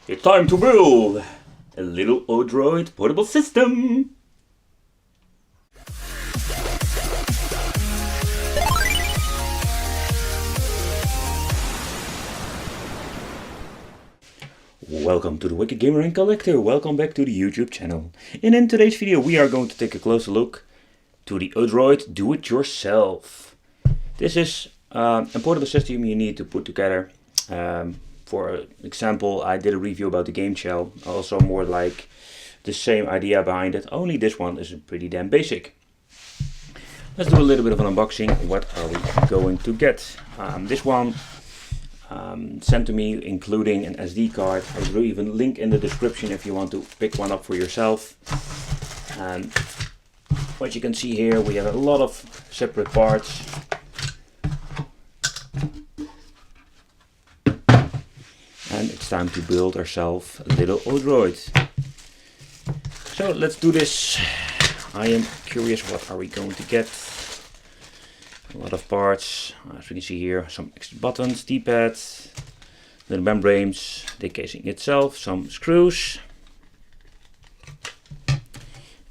It's time to build a little Odroid portable system. Welcome to the Wicked Gamer and Collector. Welcome back to the YouTube channel. And in today's video we are going to take a closer look to the Odroid Do-It-Yourself. This is a portable system you need to put together. For example, I did a review about the game shell, also more like the same idea behind it, only this one is pretty damn basic. Let's do a little bit of an unboxing. What are we going to get? This one sent to me including an SD card. I will even link in the description if you want to pick one up for yourself. And what you can see here, we have a lot of separate parts. And it's time to build ourselves a little Odroid. So let's do this. I am curious, what are we going to get? A lot of parts, as you can see here, some extra buttons, D-pads, little membranes, the casing itself, some screws.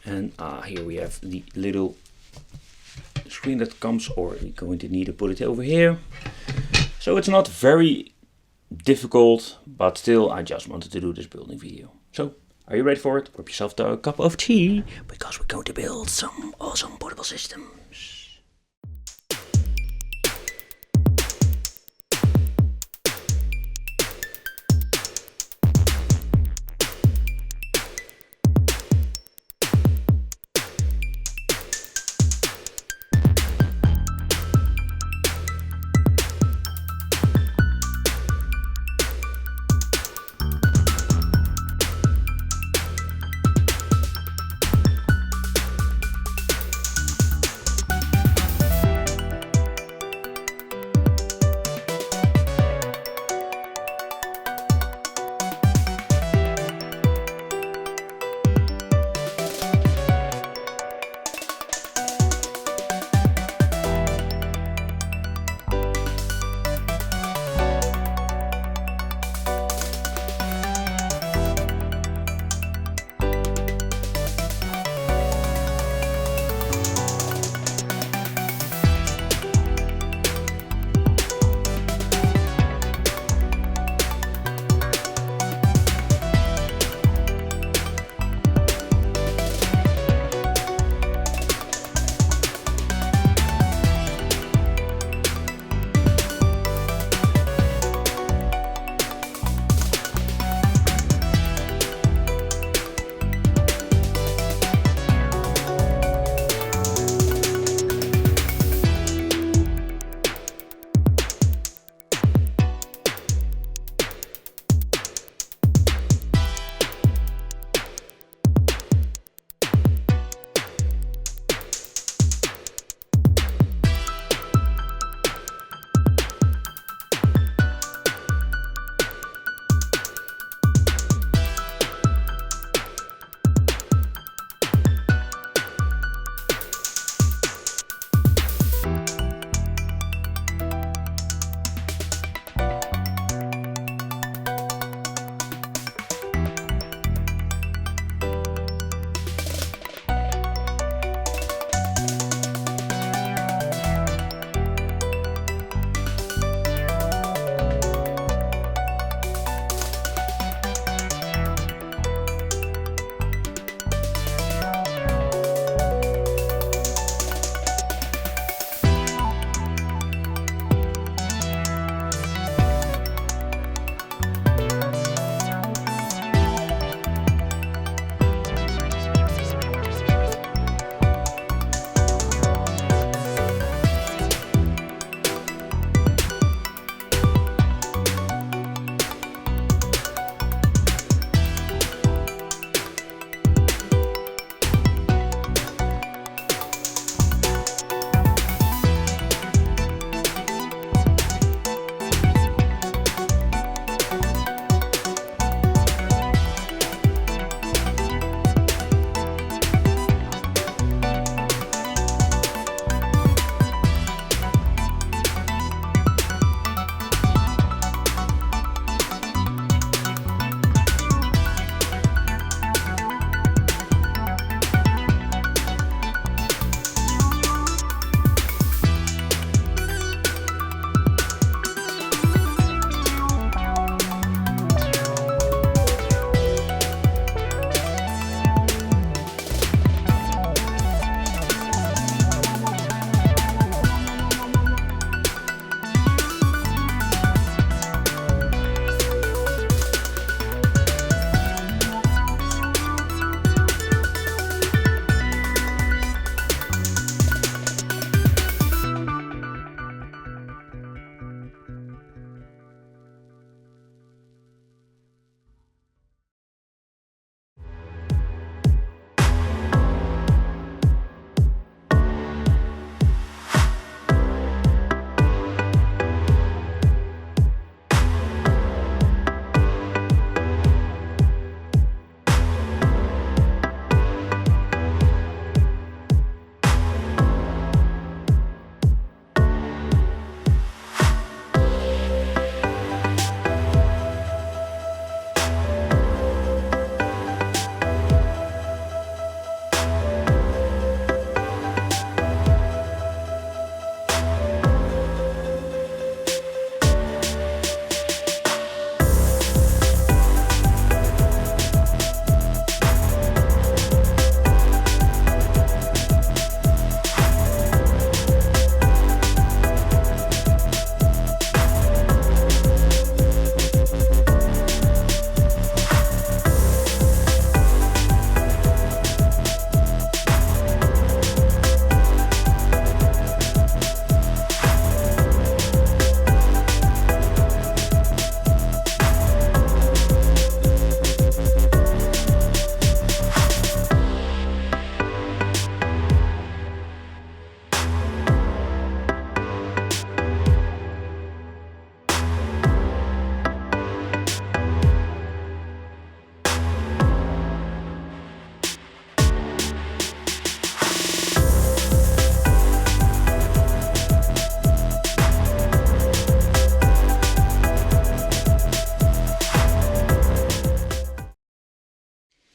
And here we have the little screen that comes, or we're going to need to put it over here. So it's not very difficult, but still I just wanted to do this building video. So are you ready for it? Grab yourself a cup of tea, because we're going to build some awesome portable systems.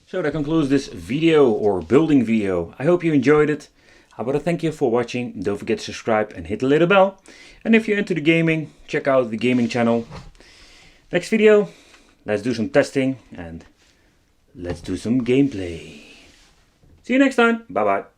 So that concludes this video or building video. I hope you enjoyed it. I want to thank you for watching. Don't forget to subscribe and hit the little bell. And if you're into the gaming, check out the gaming channel. Next video, let's do some testing and let's do some gameplay. See you next time. Bye bye.